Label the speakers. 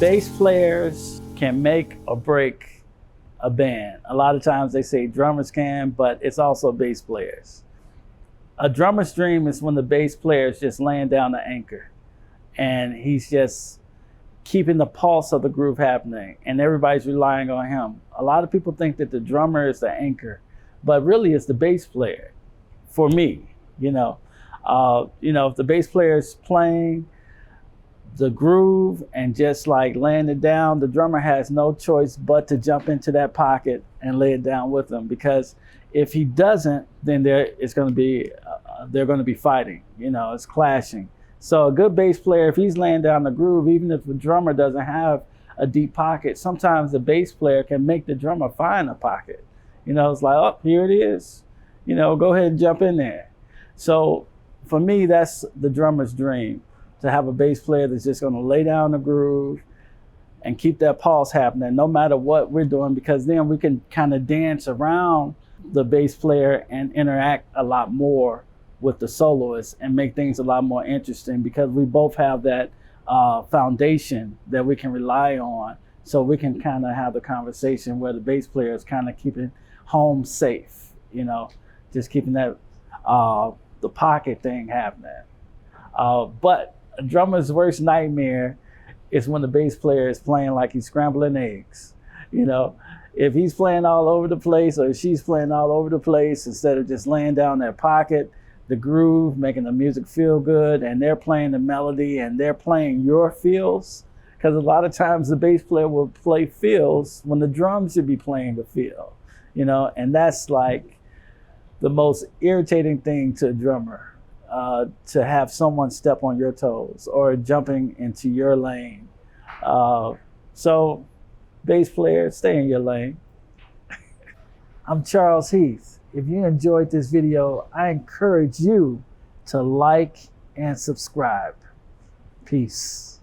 Speaker 1: Bass players can make or break a band. A lot of times they say drummers can, but it's also bass players. A drummer's dream is when the bass player is just laying down the anchor and he's just keeping the pulse of the groove happening and everybody's relying on him. A lot of people think that the drummer is the anchor, but really it's the bass player. For me, if the bass player is playing the groove and just like laying it down, the drummer has no choice but to jump into that pocket and lay it down with them, because if he doesn't, then they're going to be fighting, it's clashing. So a good bass player, if he's laying down the groove, even if the drummer doesn't have a deep pocket, sometimes the bass player can make the drummer find a pocket. It's like, oh, here it is. Go ahead and jump in there. So for me, that's the drummer's dream, to have a bass player that's just going to lay down the groove and keep that pulse happening no matter what we're doing, because then we can kind of dance around the bass player and interact a lot more with the soloist and make things a lot more interesting, because we both have that foundation that we can rely on, so we can kind of have the conversation where the bass player is kind of keeping home safe, just keeping that the pocket thing happening. But a drummer's worst nightmare is when the bass player is playing like he's scrambling eggs. If he's playing all over the place, or she's playing all over the place, instead of just laying down their pocket, the groove, making the music feel good, and they're playing the melody and they're playing your feels, because a lot of times the bass player will play feels when the drums should be playing the feel, and that's like the most irritating thing to a drummer. To have someone step on your toes or jumping into your lane. So bass player, stay in your lane. I'm Charles Heath. If you enjoyed this video, I encourage you to like and subscribe. Peace.